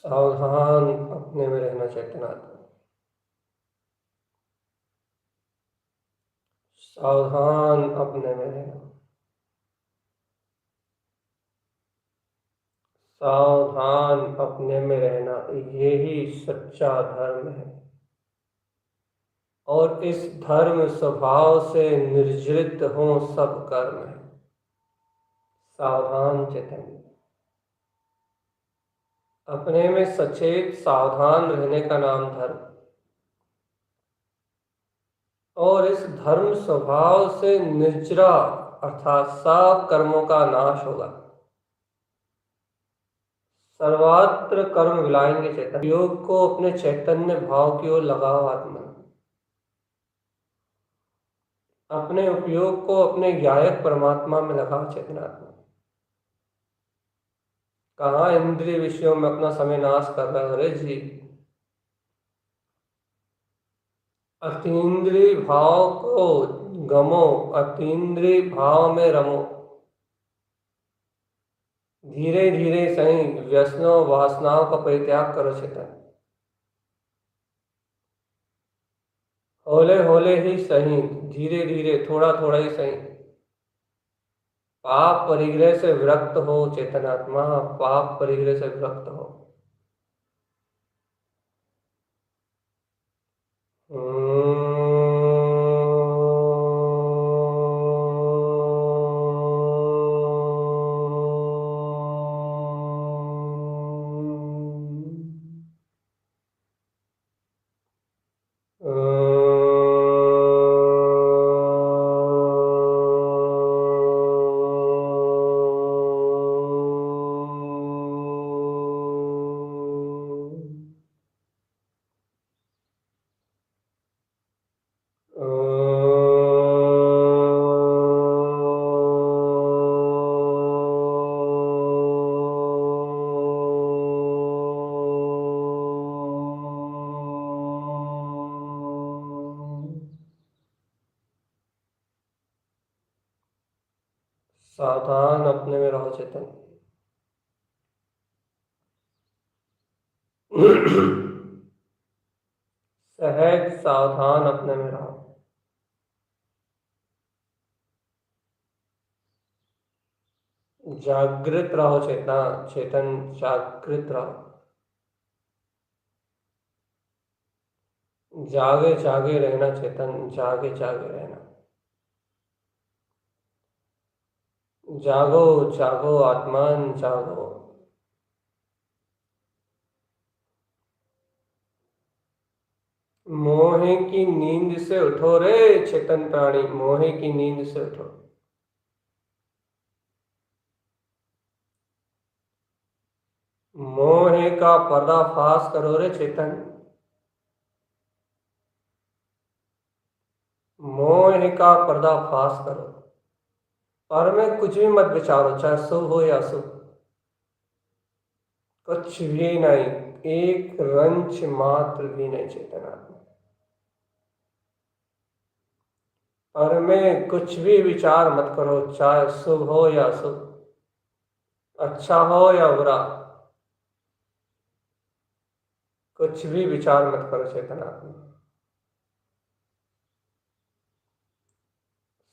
सावधान अपने में रहना चेतनात्मा। सावधान अपने में रहना। सावधान अपने में रहना, यही सच्चा धर्म है। और इस धर्म स्वभाव से निर्जरित हो सब कर्म है। सावधान चेतन, अपने में सचेत सावधान रहने का नाम धर्म। और इस धर्म स्वभाव से निर्जरा अर्थात सब कर्मों का नाश होगा। सर्वत्र कर्म विलाएंगे चेतन। योग को अपने चैतन्य भाव की ओर लगाओ आत्मा। अपने उपयोग को अपने गायक परमात्मा में लगाओ चेतनात्मा। कहाँ इंद्रिय विषयों में अपना समय नाश कर रहे हो रे जी। अतीन्द्रिय भाव को गमो, अतीन्द्रिय भाव में रमो। धीरे धीरे सही व्यसनों वासनाओं का परित्याग करो चेतन। हौले हौले ही सही, धीरे धीरे थोड़ा थोड़ा ही सही। पाप परिग्रह से विरक्त हो चेतनात्मा, पाप परिग्रह से विरक्त हो। सावधान अपने में रहो चेतन। सहज सावधान अपने में रहो। जागृत रहो चेतन, चेतन जागृत रहो। जागे जागे रहना चेतन, जागे जागे रहना। जागो जागो आत्मान जागो। मोहे की नींद से उठो रे चेतन प्राणी, मोहे की नींद से उठो। मोहे का पर्दाफाश करो रे चेतन। मोह का पर्दाफाश करो। पर में कुछ भी मत विचारो, चाहे शुभ हो या अशुभ, कुछ भी नहीं, एक रंच मात्र भी नहीं चेतना में। पर में कुछ भी विचार मत करो, चाहे शुभ हो या अशुभ, अच्छा हो या बुरा, कुछ भी विचार मत करो चेतना में।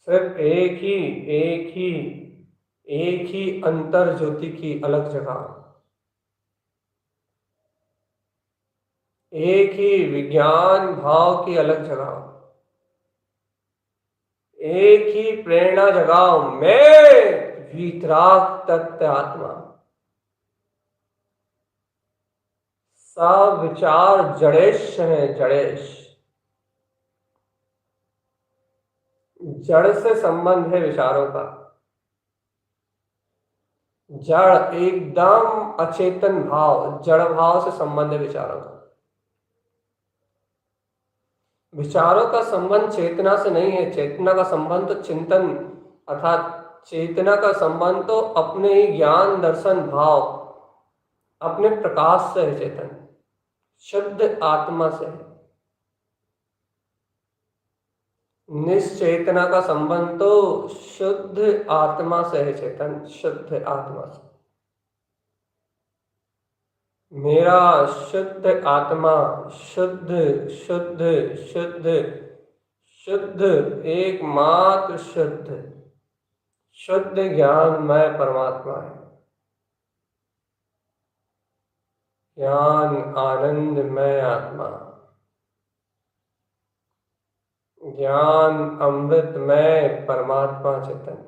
सिर्फ एक ही अंतर ज्योति की अलग जगह, एक ही विज्ञान भाव की अलग जगह, एक ही प्रेरणा जगाओ, मैं वीतराग तत्व आत्मा। सब विचार जड़ेश है, जड़ेश। जड़ से संबंध है विचारों का। जड़ एकदम अचेतन भाव, जड़ भाव से संबंध है विचारों का। विचारों का संबंध चेतना से नहीं है, चेतना का संबंध तो चिंतन अर्थात चेतना का संबंध तो अपने ही ज्ञान दर्शन भाव, अपने प्रकाश से है, चेतन शुद्ध आत्मा से है। निश्चेतना का संबंध तो शुद्ध आत्मा से है, चेतन शुद्ध आत्मा से। मेरा शुद्ध आत्मा, शुद्ध शुद्ध शुद्ध शुद्ध एकमात्र शुद्ध शुद्ध ज्ञानमय परमात्मा है। ज्ञान आनंदमय आत्मा, ज्ञान अमृतमय परमात्मा चेतन।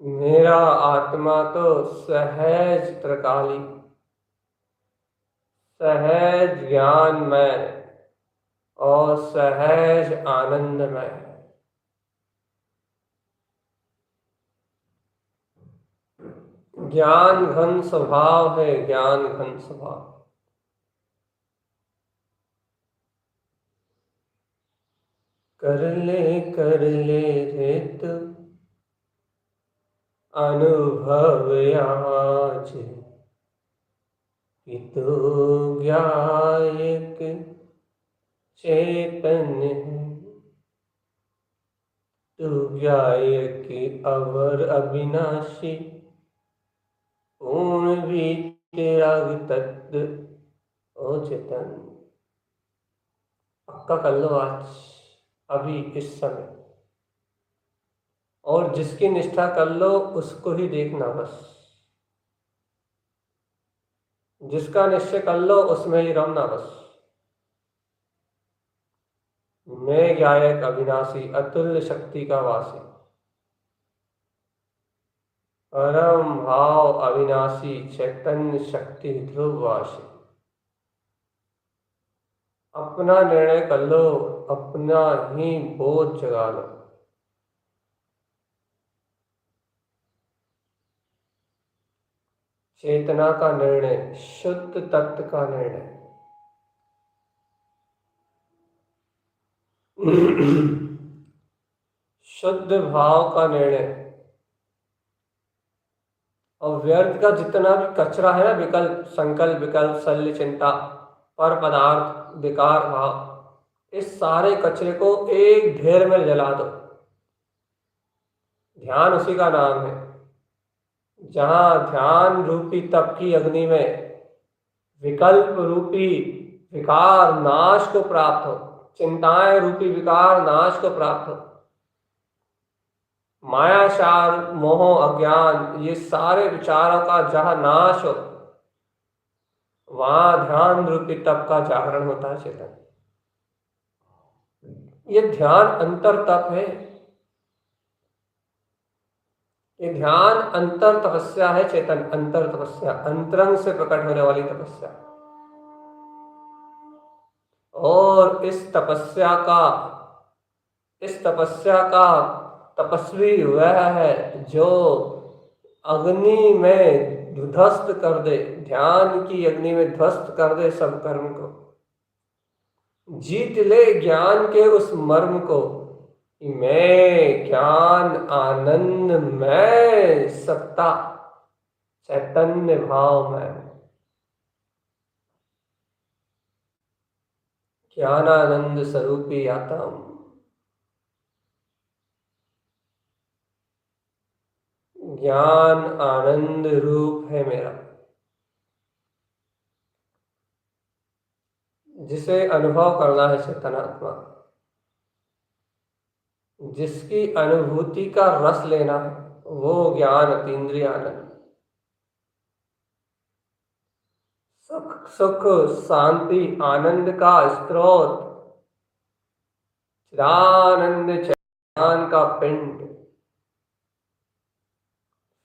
मेरा आत्मा तो सहज त्रिकाली, सहज ज्ञानमय और सहज आनंदमय है। ज्ञान घन स्वभाव है, ज्ञान घन स्वभाव। कर ले रे तू अनुभव आज, कि तू ज्ञायक चेतन है। तू ज्ञायक अवर अविनाशी, पूर्ण भी तेरा तत्व ओ चेतन। पक्का कर लो आज, अभी इस समय, और जिसकी निष्ठा कर लो उसको ही देखना बस। जिसका निश्चय कर लो उसमें ही रमना बस। मैं ज्ञायक अविनाशी, अतुल्य शक्ति का वासी, परम भाव अविनाशी, चैतन्य शक्ति ध्रुववासी। अपना निर्णय कर लो, अपना ही बोध जगा लो। चेतना का निर्णय, शुद्ध तत्व का निर्णय। शुद्ध भाव का निर्णय। और व्यर्थ का जितना भी कचरा है ना, विकल्प संकल्प विकल्प शल्य चिंता पर पदार्थ विकार भाव, इस सारे कचरे को एक ढेर में जला दो। ध्यान उसी का नाम है। जहाँ ध्यान रूपी तप की अग्नि में विकल्प रूपी विकार नाश को प्राप्त हो, चिंताएं रूपी विकार नाश को प्राप्त हो, मायाशार मोह अज्ञान ये सारे विचारों का जहाँ नाश हो, वहां ध्यान रूपी तप का जागरण होता है चेतन। ये ध्यान अंतर तप है। ये ध्यान अंतर तपस्या है चेतन, अंतर तपस्या, अंतरंग से प्रकट होने वाली तपस्या। और इस तपस्या का तपस्वी वह है जो अग्नि में ध्वस्त कर दे, ध्यान की अग्नि में ध्वस्त कर दे सब कर्म को, जीत ले ज्ञान के उस मर्म को कि मैं ज्ञान आनंद मैं सत्ता चैतन्य भाव में, ज्ञानानंद स्वरूपी आत्म, ज्ञान आनंद रूप है मेरा, जिसे अनुभव करना है चेतनात्मा, जिसकी अनुभूति का रस लेना है, वो ज्ञान अतीन्द्रिय आनंद, सुख सुख शांति आनंद का स्रोत, चिदानंद ज्ञान का पिंड,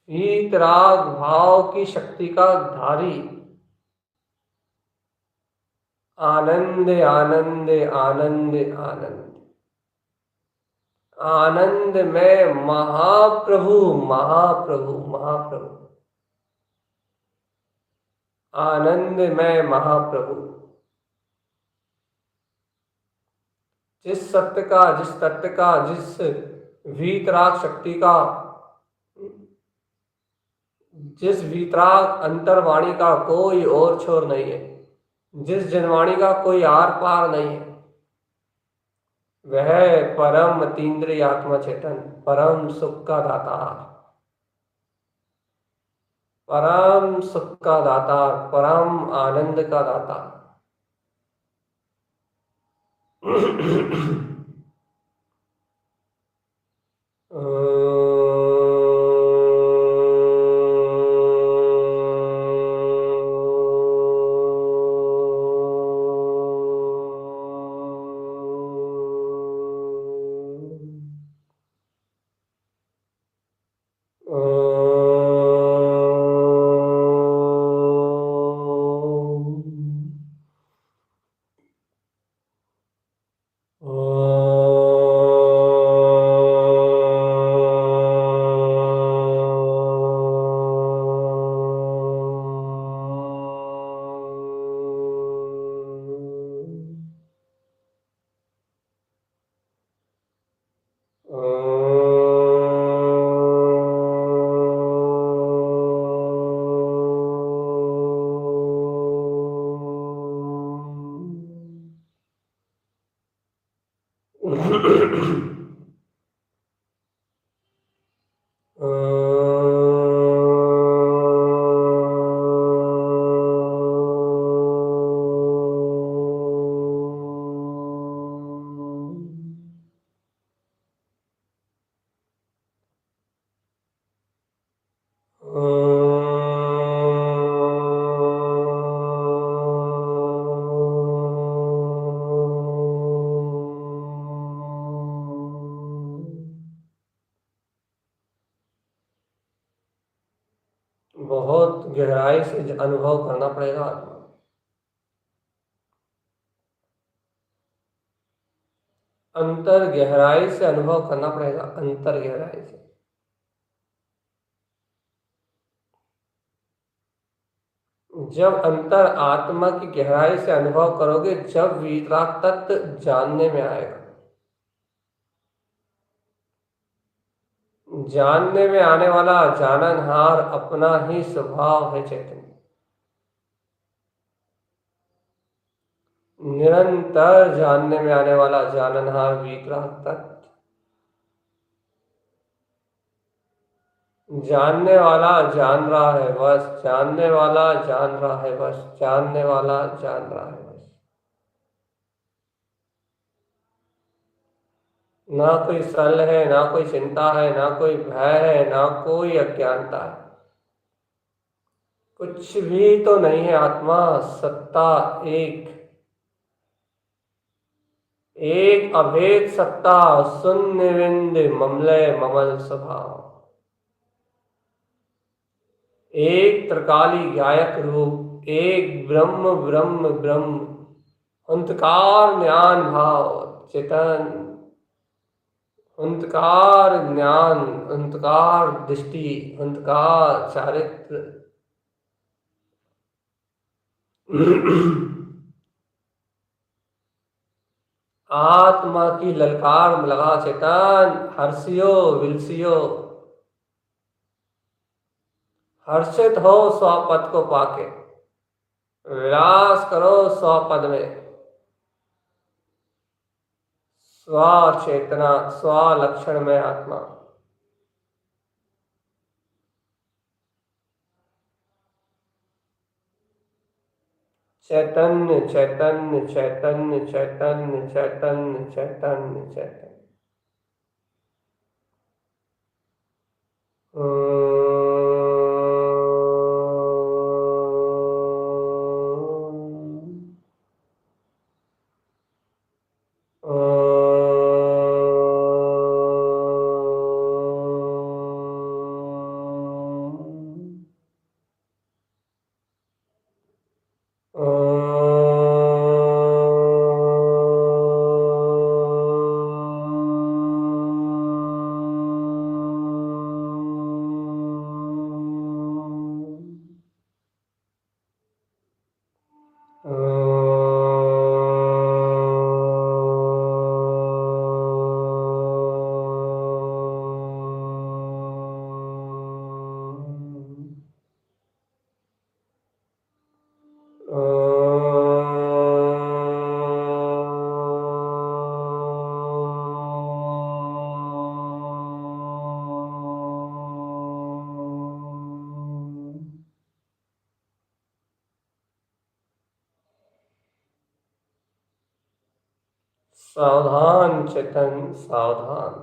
वीतराग भाव की शक्ति का धारी, आनंद आनंद आनंद आनंद, आनंद में महाप्रभु महाप्रभु महाप्रभु, आनंद में महाप्रभु, जिस सत्य का, जिस तत्व का, जिस वीतराग शक्ति का, जिस वीतराग अंतर्वाणी का कोई और छोर नहीं है, जिस जनवाणी का कोई आर पार नहीं है, वह परम अतीन्द्रिय आत्मा चेतन, परम सुख का दाता, परम सुख का दाता, परम आनंद का दाता। बहुत गहराई से अनुभव करना पड़ेगा आत्मा, अंतर गहराई से अनुभव करना पड़ेगा, अंतर गहराई से। जब अंतर आत्मा की गहराई से अनुभव करोगे, जब वीतराग तत्व जानने में आएगा, जानने में आने वाला जाननहार अपना ही स्वभाव है चैतन्य, निरंतर जानने में आने वाला जाननहार वीतराग तत्व, जानने वाला जान रहा है बस, जानने वाला जान रहा है बस, जानने वाला जान रहा है बस। ना कोई सल है, ना कोई चिंता है, ना कोई भय है, ना कोई अज्ञानता है। कुछ भी तो नहीं है आत्मा, सत्ता एक, एक अभेद सत्ता, शून्य बिंद ममलय ममल स्वभाव, एक त्रिकाली गायक रूप, एक ब्रह्म ब्रह्म ब्रह्म, अंतकार ज्ञान भाव चेतन, अंतकार ज्ञान, अंतकार दृष्टि, अंतकार चारित्र। आत्मा की ललकार में लगा चेतन, हर्षियो विलसियो, हर्षित हो स्वपद को पाके, विलास करो स्वपद में, स्व चेतना स्व लक्षण में आत्मा। चैतन्य चैतन्य चैतन्य चैतन्य चैतन्य चैतन्य चैतन्य। सावधान चेतन सावधान।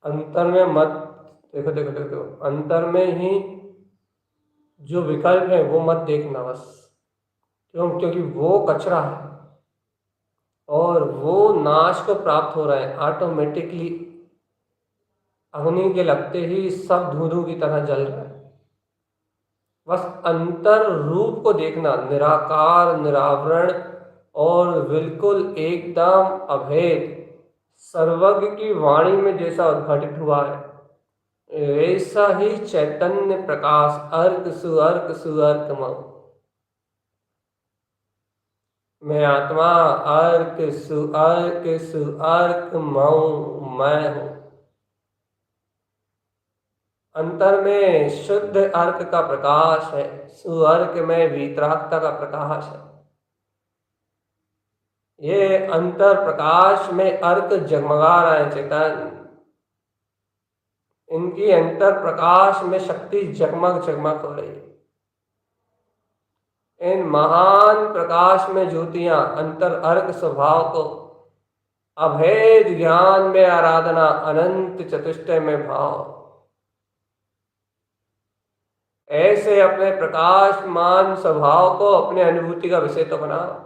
अंतर में मत, देखो देखो देखो देखो, अंतर में ही जो विकल्प है वो मत देखना बस। क्यों? क्योंकि वो कचरा है और वो नाश को प्राप्त हो रहा है ऑटोमेटिकली। अग्नि के लगते ही सब धूं धूं की तरह जल रहा है। बस अंतर रूप को देखना, निराकार निरावरण और बिल्कुल एकदम अभेद, सर्वज्ञ की वाणी में जैसा उद्घाटित हुआ है वैसा ही चैतन्य प्रकाश, अर्क सुअर्क सुअर्क मऊ। मैं आत्मा, अर्क सुअर्क मऊ मैं हूं। अंतर में शुद्ध अर्क का प्रकाश है, सुअर्क में वीतरागता का प्रकाश है। ये अंतर प्रकाश में अर्क जगमगा रहे हैं चेतन, इनकी अंतर प्रकाश में शक्ति जगमग जगमग हो रही है। इन महान प्रकाश में ज्योतियां अंतर अर्क स्वभाव को अभेद ज्ञान में आराधना, अनंत चतुष्टय में भाव, ऐसे अपने प्रकाशमान स्वभाव को अपने अनुभूति का विषय तो बनाओ।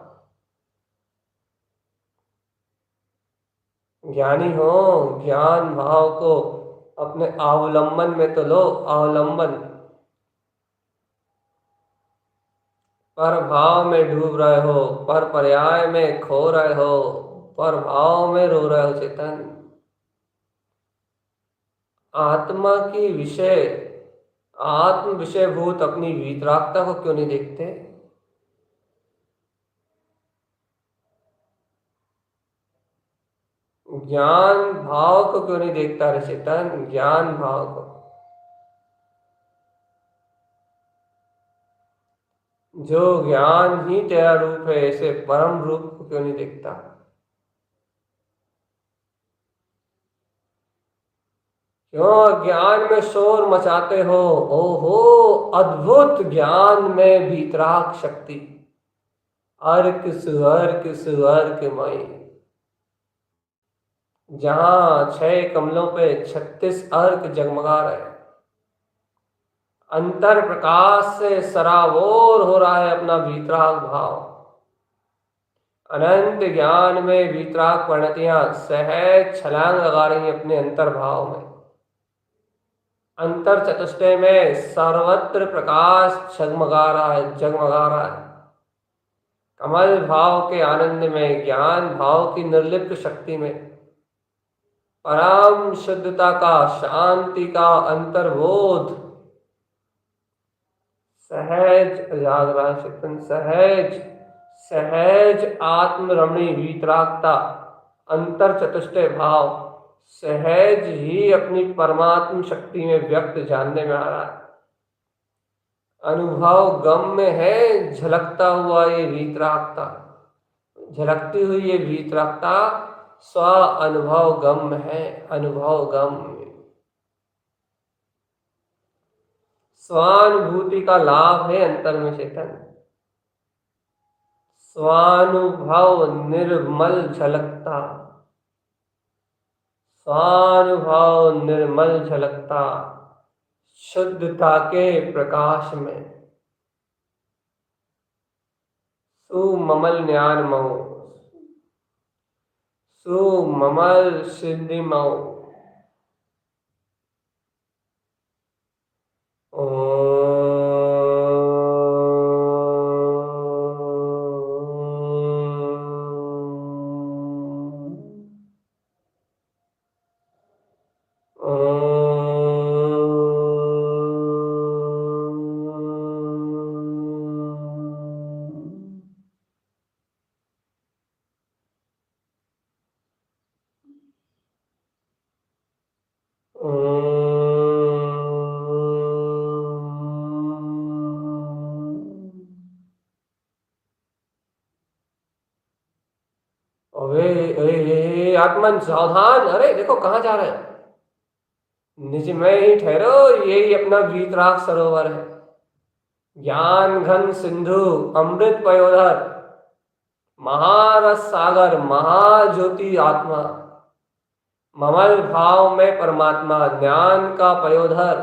ज्ञानी हो, ज्ञान भाव को अपने अवलंबन में तो लो, अवलंबन। पर भाव में डूब रहे हो, पर पर्याय में खो रहे हो, पर भाव में रो रहे हो चेतन। आत्मा की विषय, आत्म विषयभूत अपनी वीतरागता को क्यों नहीं देखते? ज्ञान भाव को क्यों नहीं देखता रे चेतन? ज्ञान भाव को, जो ज्ञान ही तेरा रूप है, ऐसे परम रूप को क्यों नहीं देखता? क्यों अज्ञान में शोर मचाते हो? ओहो, अद्भुत ज्ञान में वीतराग शक्ति, अर्क सुअर्क सुअर्कमय, जहां 6 कमलों पे 36 अर्क जगमगा रहे, अंतर प्रकाश से सराबोर हो रहा है अपना वीतराग भाव। अनंत ज्ञान में वीतराग परिणतियां सहज छलांग लगा रही अपने अंतर भाव में। अंतर चतुष्टय में सर्वत्र प्रकाश जगमगा रहा है, जगमगा रहा है। कमल भाव के आनंद में, ज्ञान भाव की निर्लिप्त शक्ति में, परम शुद्धता का, शांति का अंतर्बोध सहज जाग रहा है चेतन, सहज सहज आत्मरमणी वीतरागता, अंतर चतुष्टय भाव सहज ही अपनी परमात्म शक्ति में व्यक्त जानने में आ रहा है। अनुभव गम में है झलकता हुआ ये वीतरागता, झलकती हुई ये वीतरागता स्व अनुभव गम है, अनुभव गम। स्वानुभूति का लाभ है अंतर में चेतन, स्वानुभव निर्मल झलकता, स्वानुभव निर्मल झलकता शुद्धता के प्रकाश में, सुममल ज्ञान मऊ, सुममल सिद्धि मऊ। आत्मन सावधान, अरे देखो कहाँ जा रहे हैं, निज में ही ठहरो, यही अपना वीतराग सरोवर है। ज्ञान घन सिंधु अमृत पयोधर, महारस सागर महाज्योति आत्मा, ममल भाव में परमात्मा, ज्ञान का पयोधर,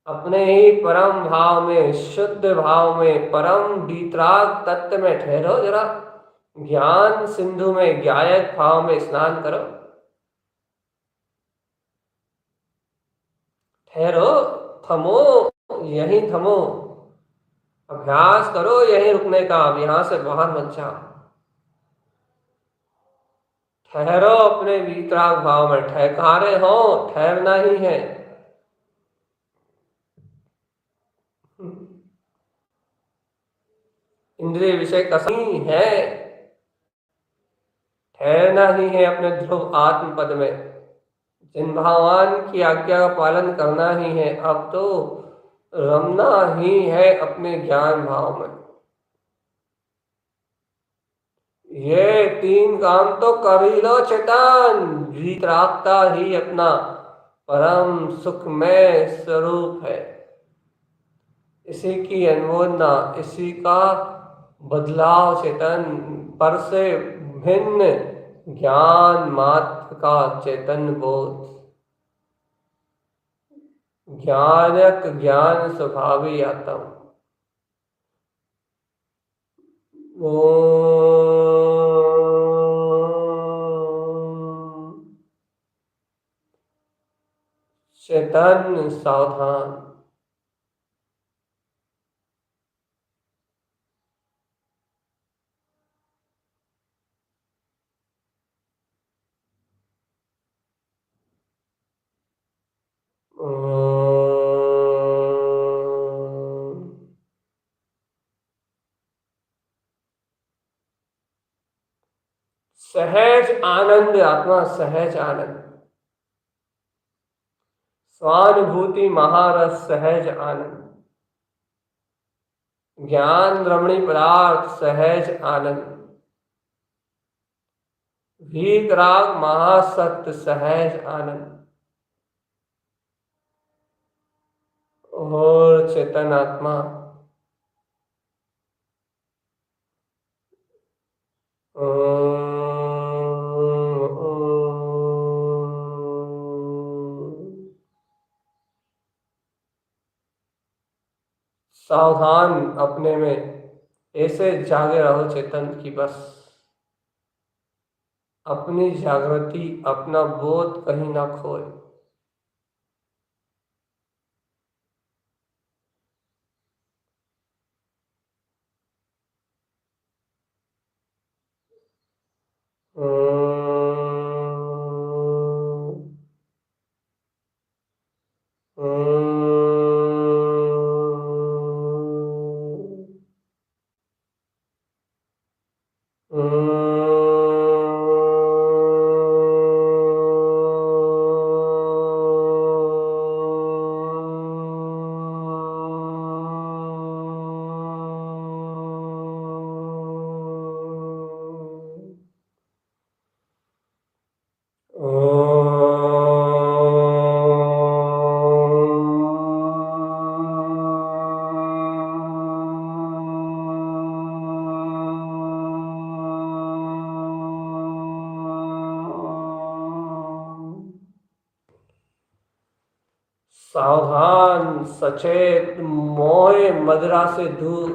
अपने ही परम भाव में, शुद्ध भाव में, परम वीतराग तत्व में ठहरो जरा, ज्ञान सिंधु में, ज्ञायक भाव में स्नान करो, ठहरो, थमो, यहीं थमो, अभ्यास करो यहीं रुकने का, अब यहां से बाहर मत जाओ, ठहरो अपने वीतराग भाव में, ठहकारे हो, ठहरना ही है। इंद्रिय विषय कसमी है, ठहरना ही है अपने ध्रुव आत्म पद में, जिन भगवान की आज्ञा का पालन करना ही है, अब तो रमना ही है अपने ज्ञान भाव में। ये 3 काम तो कर ही लो चेतन, वीतरागता ही अपना परम सुखमय स्वरूप है, इसी की अनुमोदना, इसी का बदलाव चेतन, पर से भिन्न ज्ञान मात्र का चेतन बोध, ज्ञानक ज्ञान स्वभावी आत्म। चेतन सावधान, सहज आनंद आत्मा, सहज आनंद, स्वानुभूति महारस सहज आनंद, ज्ञान रमणी पदार्थ सहज आनंद, वीतराग महासत्य सहज आनंद, और चेतन आत्मा सावधान अपने में ऐसे जागे रहो चेतन की बस अपनी जागृति अपना बोध कहीं ना खोए। सावधान सचेत मोह मदिरा से दूर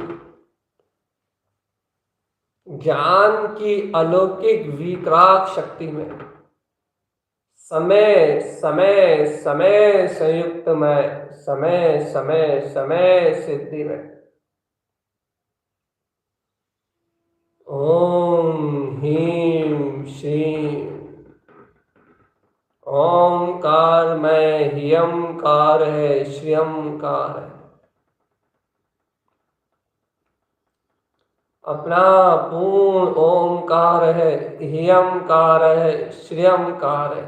ज्ञान की अलौकिक वितराग शक्ति में समय समय समय संयुक्त में समय समय समय सिद्धि में ओम ह्रीं श्रीं ओंकार में ह्यंकार है श्रियंकार है। अपना पूर्ण ओंकार है ह्यंकार है श्रियंकार है।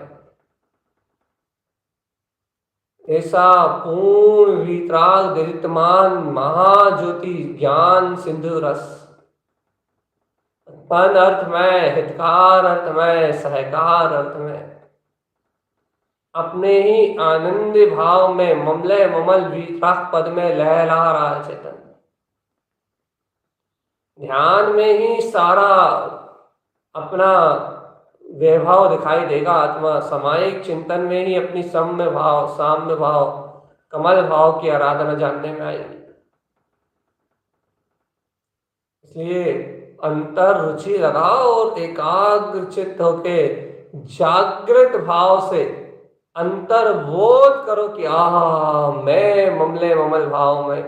ऐसा पूर्ण वितराग विद्यमान महाज्योति ज्ञान सिंधु रस उत्पन्न अर्थ में हितकार अर्थ में सहकार अर्थ में अपने ही आनंद भाव में ममले ममल वितराग पद में लहला रहा है चेतन। ध्यान में ही सारा अपना वैभव दिखाई देगा। आत्मा सामायिक चिंतन में ही अपनी सम्य भाव साम्य भाव कमल भाव की आराधना जानने में आएगी। इसलिए अंतर रुचि लगाओ और एकाग्र चित्त होके जागृत भाव से अंतर बोध करो कि मैं ममले ममल भाव में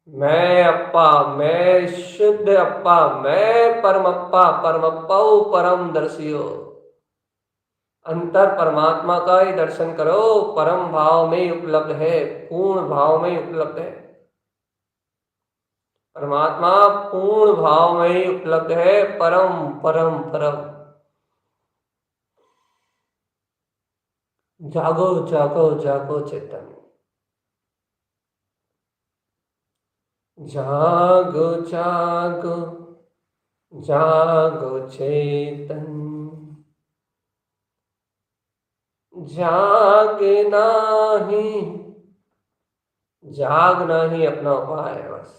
मैं अप्पा मैं शुद्ध अप्पा मैं परमप्पा परमप्पा परम दर्शियो। अंतर परमात्मा का ही दर्शन करो। परम भाव में उपलब्ध है पूर्ण भाव में उपलब्ध है। परमात्मा पूर्ण भाव में ही उपलब्ध है परम परम परम। जागो जागो जागो चेतन जागो जागो जागो चेतन जागना ही अपना उपाय है बस।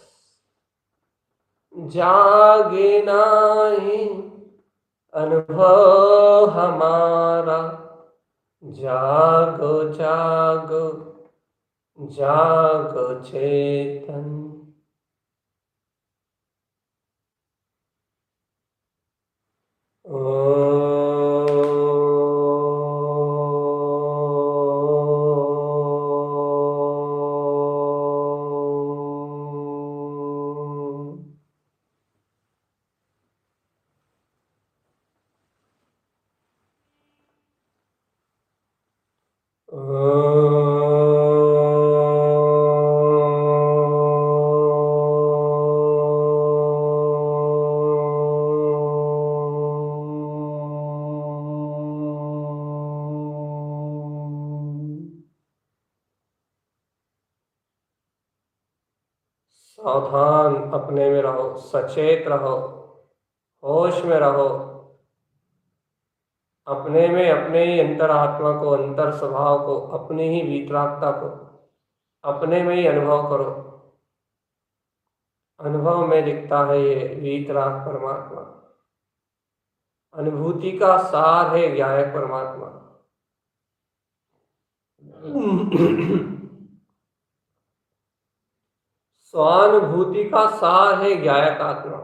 जागना ही अनुभव हमारा। जागो जागो जागो चेतन। सावधान अपने में रहो सचेत रहो होश में रहो। अपने में अपने ही अंतर आत्मा को अंतर स्वभाव को अपनी ही वितरागता को अपने में ही अनुभव करो। अनुभव में दिखता है ये वीतराग परमात्मा। अनुभूति का सार है ज्ञायक परमात्मा। स्वानुभूति का सार है ज्ञायक आत्मा।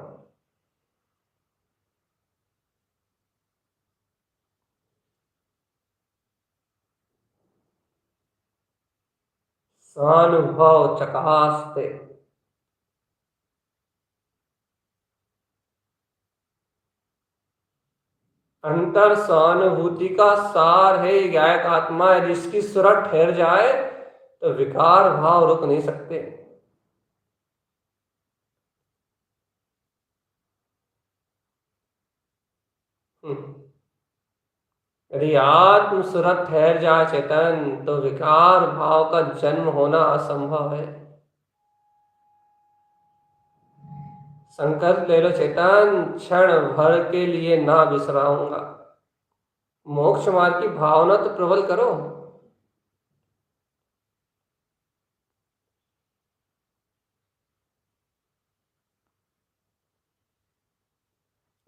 स्वानुभव चकास्ते। अंतर स्वानुभूति का सार है ज्ञायक आत्मा है, जिसकी सुरत ठहर जाए तो विकार भाव रुक नहीं सकते। यदि आत्म सुरत ठहर जाए चेतन, तो विकार भाव का जन्म होना असंभव है। संकल्प ले लो चेतन, क्षण भर के लिए ना बिसराऊंगा। मोक्ष मार्ग की भावना तो प्रबल करो।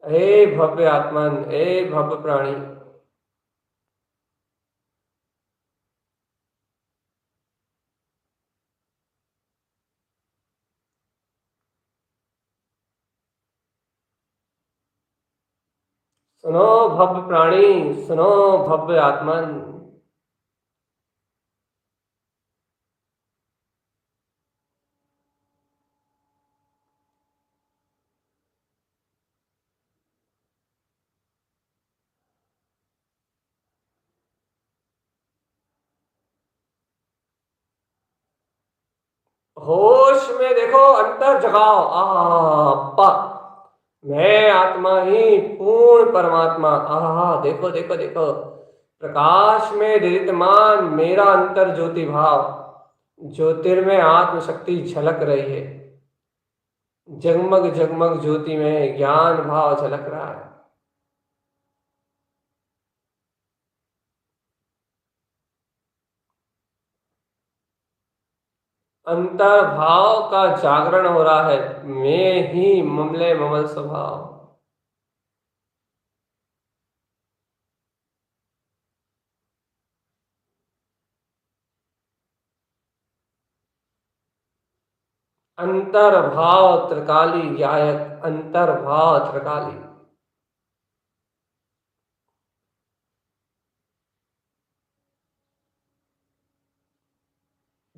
हे भव्य आत्मन, हे भव्य प्राणी। सुनो भव्य प्राणी, सुनो भव्य आत्मन। होश में देखो, अंतर जगाओ। आपा मैं आत्मा ही पूर्ण परमात्मा। आहा, देखो देखो देखो, प्रकाश में विद्यमान मेरा अंतर ज्योति भाव। ज्योतिर्मय आत्मशक्ति झलक रही है। जगमग जगमग ज्योति में ज्ञान भाव झलक रहा है। अंतर भाव का जागरण हो रहा है। मैं ही ममले ममल स्वभाव। अंतर भाव त्रिकाली गायक, अंतर भाव त्रिकाली।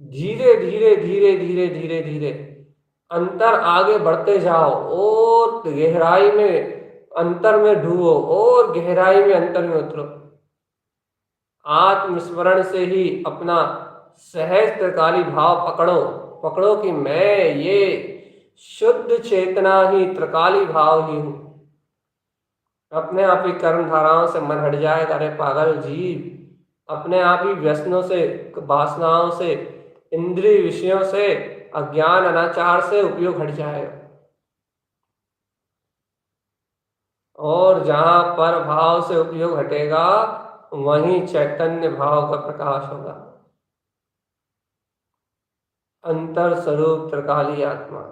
धीरे धीरे धीरे धीरे धीरे धीरे अंतर आगे बढ़ते जाओ और गहराई में अंतर में डूबो और गहराई में अंतर में उतरो। आत्मस्मरण से ही अपना सहज त्रिकाली भाव पकड़ो। पकड़ो कि मैं ये शुद्ध चेतना ही त्रिकाली भाव ही हूं। अपने आप ही कर्म धाराओं से मन हट जाएगा। अरे पागल जीव, अपने आप ही व्यसनों से, वासनाओं से, इंद्रिय विषयों से, अज्ञान अनाचार से उपयोग हट जाएगा। और जहां पर भाव से उपयोग हटेगा, वहीं चैतन्य भाव का प्रकाश होगा। अंतर स्वरूप त्रिकाली आत्मा।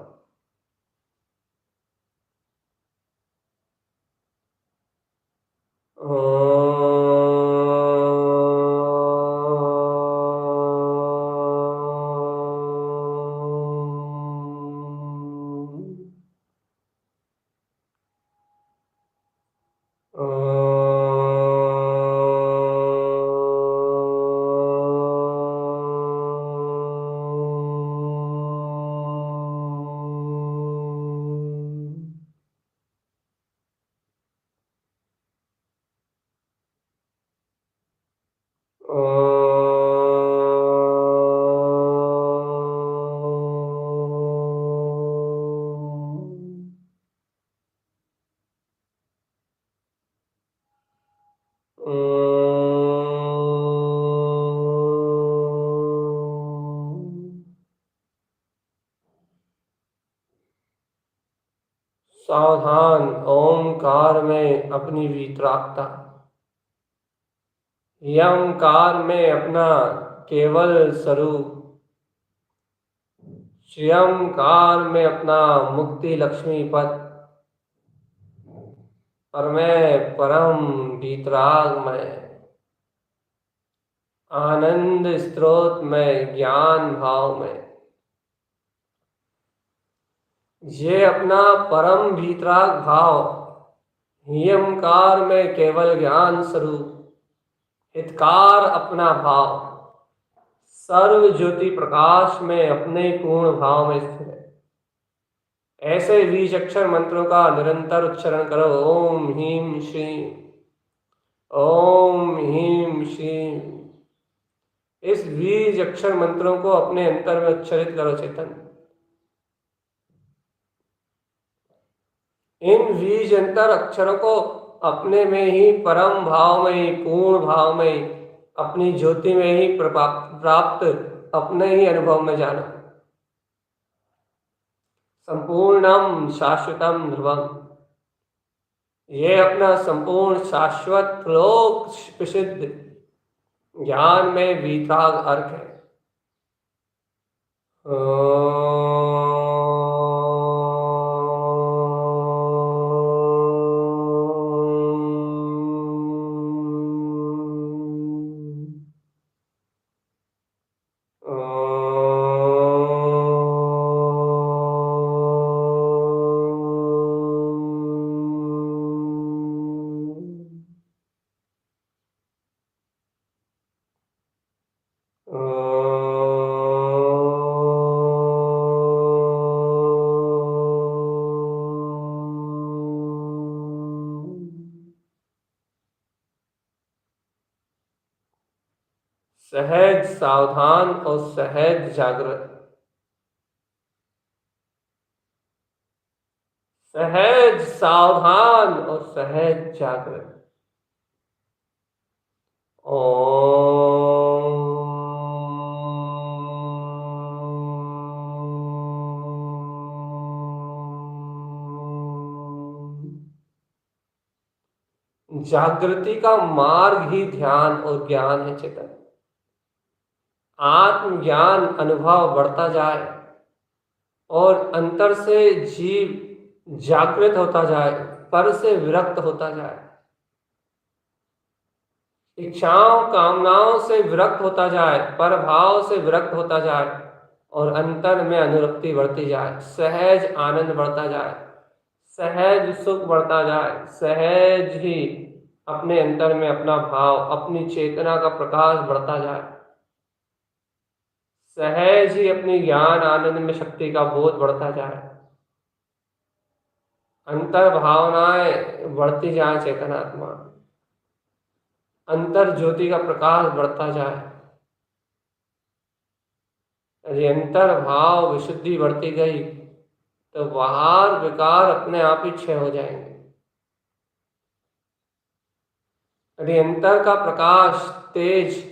सावधान, ओंकार में अपनी वीतरागता, यमकार में अपना केवल स्वरूप, श्रियम कार में अपना मुक्ति लक्ष्मी पद, और मैं परम वीतराग में आनंद स्रोत में ज्ञान भाव में, ये अपना परम भीतराग भाव हियमकार में केवल ज्ञान स्वरूप, हितकार अपना भाव सर्व ज्योति प्रकाश में अपने पूर्ण भाव में स्थित है। ऐसे 20 अक्षर मंत्रों का निरंतर उच्चारण करो। ओम ह्रीम श्रीम, ओम ह्रीम श्रीम। इस 20 अक्षर मंत्रों को अपने अंतर में उच्चारित करो चेतन। इन 20 अंतर अक्षरों को अपने में ही परम भाव में ही पूर्ण भाव में ही अपनी ज्योति में ही प्राप्त अपने ही अनुभव में जाना। संपूर्णम शाश्वतम ध्रुवम, ये अपना संपूर्ण शाश्वत लोक प्रसिद्ध ज्ञान में वीतराग अर्थ है। सहज सावधान और सहज जागृत, सहज सावधान और सहज जागृत। जागृति का मार्ग ही ध्यान और ज्ञान है चेतन। आत्मज्ञान अनुभव बढ़ता जाए और अंतर से जीव जागृत होता जाए, पर से विरक्त होता जाए, इच्छाओं कामनाओं से विरक्त होता जाए, पर भाव से विरक्त होता जाए और अंतर में अनुरक्ति बढ़ती जाए, सहज आनंद बढ़ता जाए, सहज सुख बढ़ता जाए, सहज ही अपने अंतर में अपना भाव, अपनी चेतना का प्रकाश बढ़ता जाए, सहज ही अपनी ज्ञान आनंद में शक्ति का बोध बढ़ता जाए, अंतर भावनाएं बढ़ती जाए, चेतनात्मा अंतर ज्योति का प्रकाश बढ़ता जाए, यदि अंतर भाव विशुद्धि बढ़ती गई तो बाहर विकार अपने आप ही क्षय हो जाएंगे। यदि अंतर का प्रकाश तेज,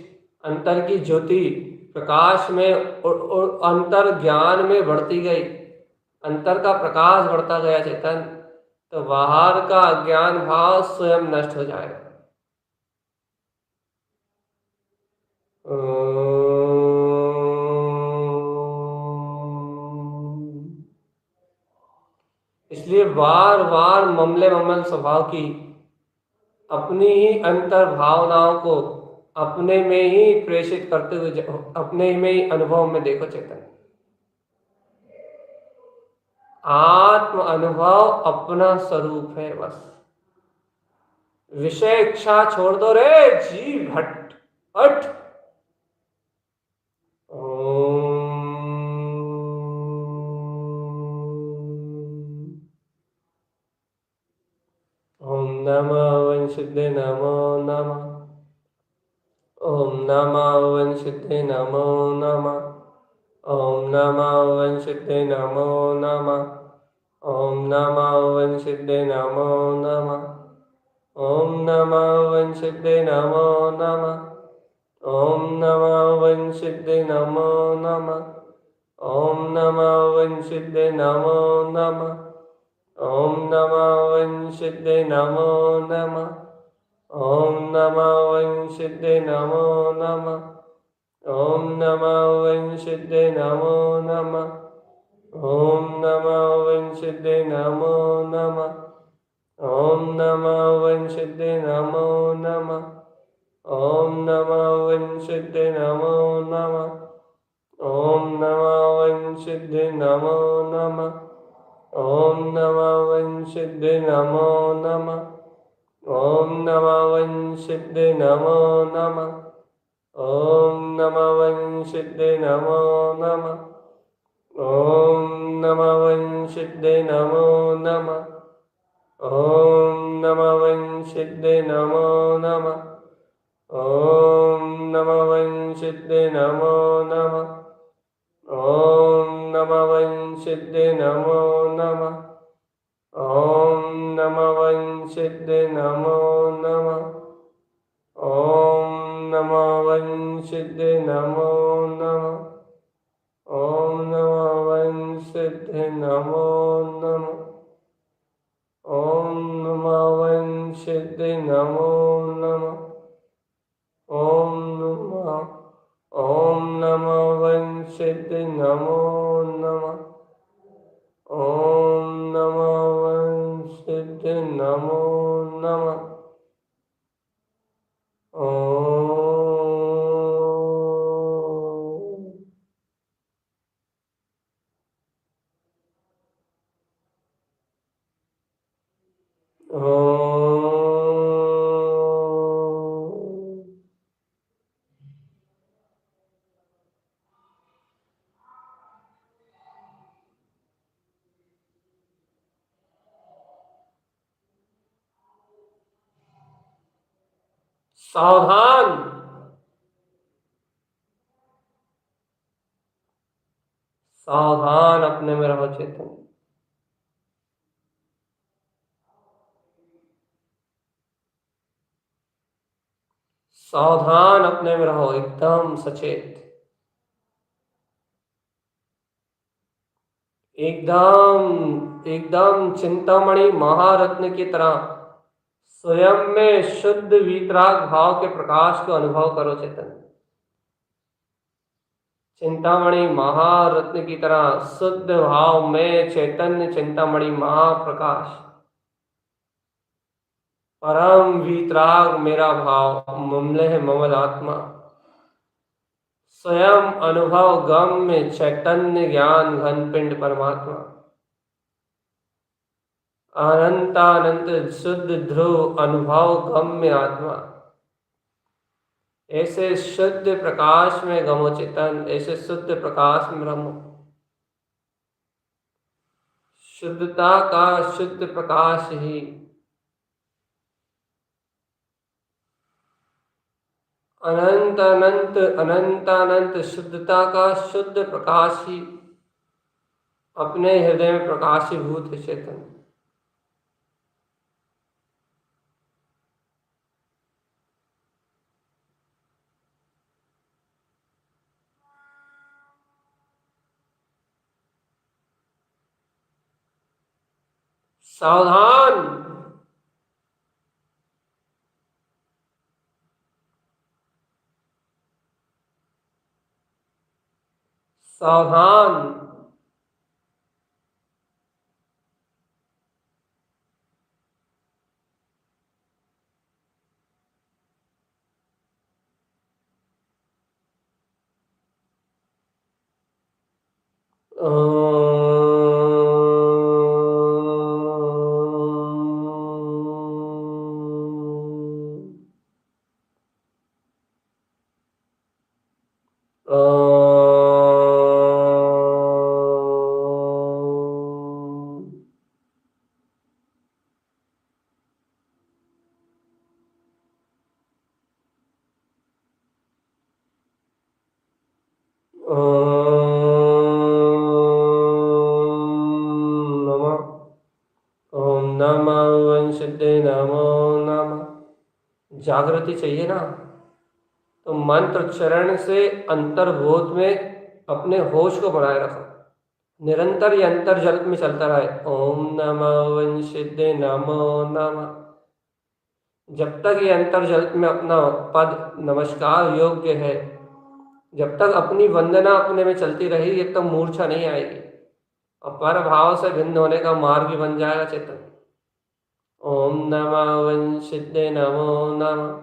अंतर की ज्योति प्रकाश में और अंतर ज्ञान में बढ़ती गई, अंतर का प्रकाश बढ़ता गया चेतन, तो बाहर का अज्ञान भाव स्वयं नष्ट हो जाएगा। इसलिए बार बार ममले ममल स्वभाव की अपनी ही अंतर भावनाओं को अपने में ही प्रेषित करते हुए अपने में ही अनुभव में देखो चेतन। आत्म अनुभव अपना स्वरूप है बस। विषय इच्छा छोड़ दो रे जीव हट हट। ओम नमः वंशिद्धे नमो नमः। ओम नमः वंशिद्धे नमो नमः। ओम नमः वंशिद्धे नमो नमः। ओम नमः वंशिद्धे नमो नमः। ओम नमः वंशिद्धे नमो नमः। ओम नमः वंशिद्धे नमो नमः। ओम नमः वंशिद्धे नमो नमः। ओम नमः वंशिद्धे नमो नमः। ओम नमः वंशिद्धे नमो नमः। ओम नमः वंशिद्धे नमो नमः। ॐ नमो विंशते नमो नमः। ॐ नमो विंशते नमो नमः। ॐ नमो विंशते नमो नमः। ॐ नमो विंशते नमो नमः। ॐ नमो विंशते नमो नमः। ॐ नमो विंशते नमो नमः। ॐ नमो विंशते नमो नमः। ॐ नमो विंशते नमो नमः। ॐ नमो विंशते नमो नमः। ॐ नमो विंशते नमो नमः। ॐ नमो विंशते नमो नमः। ॐ नमो विंशते नमो नमः। ॐ नमो विंशते नमो नमः। ॐ नमो विंशते नमो नमः। ॐ नमो विंशते नमो नमः। ॐ नमो विंशते नमो नमः। ॐ नमो विंशते नमो नमः। सावधान, सावधान अपने में रहो चेतन। सावधान अपने में रहो, एकदम सचेत, एकदम एकदम चिंतामणि महारत्न की तरह स्वयं में शुद्ध वीतराग भाव के प्रकाश को अनुभव करो चेतन। चिंतामणि महारत्न की तरह शुद्ध भाव में चैतन्य चिंतामणि महाप्रकाश, परम वीतराग मेरा भाव, ममलह ममल आत्मा, स्वयं अनुभव गम में चैतन्य ज्ञान घन पिंड परमात्मा, अनंतानंत शुद्ध ध्रुव अनुभव गम में आत्मा। ऐसे शुद्ध प्रकाश में गमो चेतन, ऐसे शुद्ध प्रकाश में रमो। शुद्धता का शुद्ध प्रकाश ही अनंत अनंत अनंत अनंत शुद्धता का शुद्ध प्रकाश ही अपने हृदय में प्रकाशीभूत है चेतन। सावधान, सावधान, ओम नमः विंशते नमो नमः। जागृति चाहिए ना, तो मंत्र चरण से अंतर्बोध में अपने होश को बनाए रखो। निरंतर ये अंतर जल्प में चलता रहे, ओम नमः विंशते नमो नमः। जब तक ये अंतर जल्प में अपना पद नमस्कार योग्य है, जब तक अपनी वंदना अपने में चलती रहेगी, तब तक मूर्छा नहीं आएगी। और पर भाव से भिन्न होने का मार्ग भी बन जाएगा चेतन। ओम नमः वंशिते नमो नमः।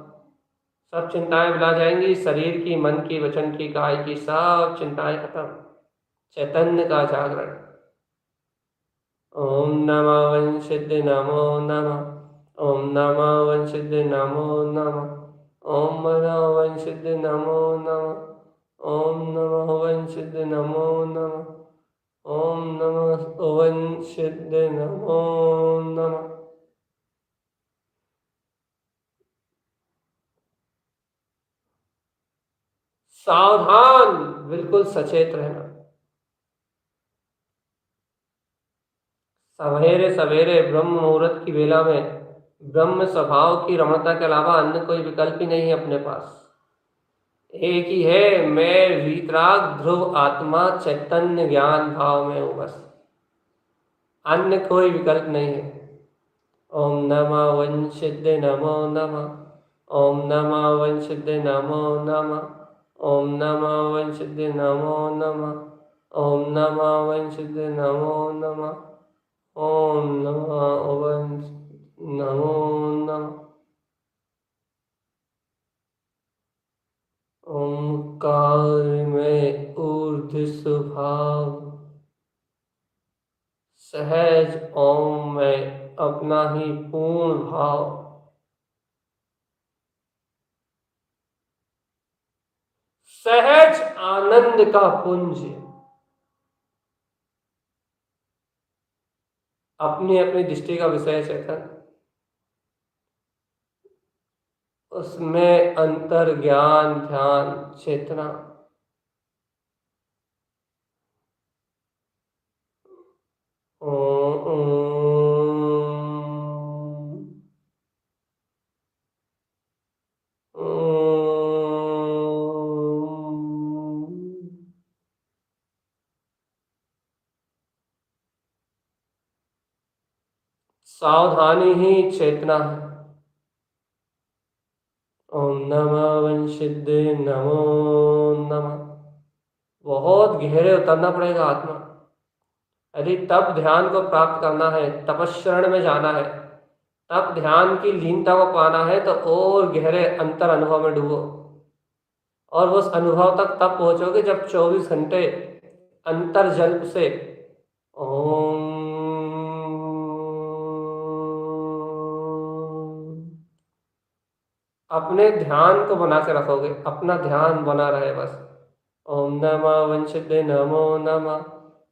सब चिंताएं भुला जाएंगी, शरीर की, मन की, वचन की, काय की, सब चिंताएं खत्म। चैतन्य का जागरण। ओम नमः वंशिते नमो नमः। ओम नमः वंशिते नमो नमः। ओम नमः वंशिते नमो नमः। ओम नमः वंशिते नमो नमः। ओम नमः वंशिते नमो नमः। सावधान, बिल्कुल सचेत रहना। सवेरे सवेरे ब्रह्म मुहूर्त की बेला में ब्रह्म स्वभाव की रमणता के अलावा अन्य कोई विकल्प ही नहीं है अपने पास। एक ही है, मैं वीतराग ध्रुव आत्मा चैतन्य ज्ञान भाव में हूँ बस। अन्य कोई विकल्प नहीं है। ओम नमः वंशिते नमो नमः। ओम नमः वंशिते नमो नमः। ओम नमः वंशिते नमो नमः। ओम नमः वंशिते नमो नमः। ओम नमः वंश नमो नमः। ओंकार में ऊर्ध्व स्वभाव, सहज ओम में अपना ही पूर्ण भाव, सहज आनंद का पुंज। अपनी अपनी दृष्टि का विषय चेतन, उसमें अंतर ज्ञान ध्यान चेतना। ओम सावधानी ही चेतना है। ओम नमः वंशिते नमो नमः। बहुत गहरे उतरना पड़ेगा आत्मा। यदि तब ध्यान को प्राप्त करना है, तपस्शरण में जाना है, तब ध्यान की लीनता को पाना है, तो और गहरे अंतर अनुभव में डूबो। और उस अनुभव तक तब पहुंचोगे जब 24 घंटे अंतर जल्प से ओम अपने ध्यान को बना के रखोगे, अपना ध्यान बना रहे बस। ओम नमः वंशिते नमो नमः।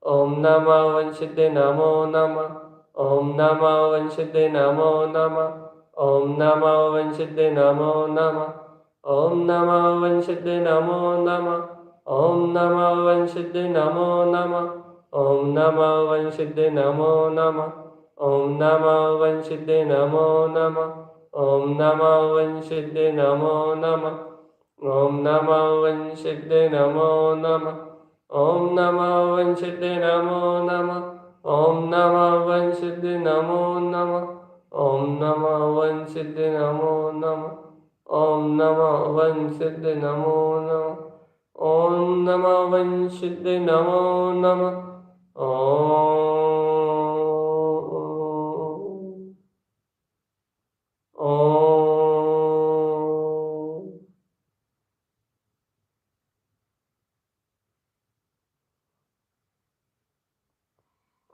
ओम नमः वंशिते नमो नमः। ओम नमः वंशिते नमो नमः। ओम नमः वंशिते नमो नमः। ओम नमः वंशिते नमो नमः। ओम नमः वंशिते नमो नमः। ओम नमः वंशिते नमो नमः। ओम नमः वंशिते नमो नमः। ओम नमः वंशिते नमो नमः। ओम नमः वंशिते नमो नमः। ओम नमः वंशिते नमो नमः। ओम नमः वंशिते नमो नमः। ओम नमः वंशिते नमो नमः। ओम नमः वंशिते नमो नमः। ओम नमः वंशिते नमो नमः। ओम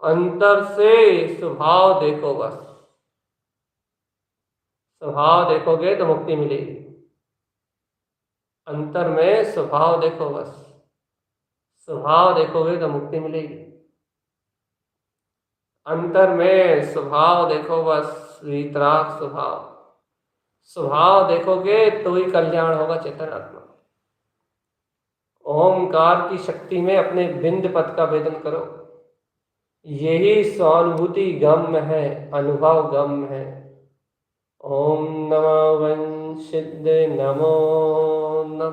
अंतर से स्वभाव देखो बस। स्वभाव देखोगे तो मुक्ति मिलेगी। अंतर में स्वभाव देखो बस। स्वभाव देखोगे तो मुक्ति मिलेगी। अंतर में स्वभाव देखो बस, वीतराग स्वभाव। स्वभाव देखोगे तो ही कल्याण होगा चेतन आत्मा। ओमकार की शक्ति में अपने बिंद पद का वेदन करो। यही स्वानुभूति गम्य है, अनुभव गम्य है। ओम नमः वंशिते नमो नमः।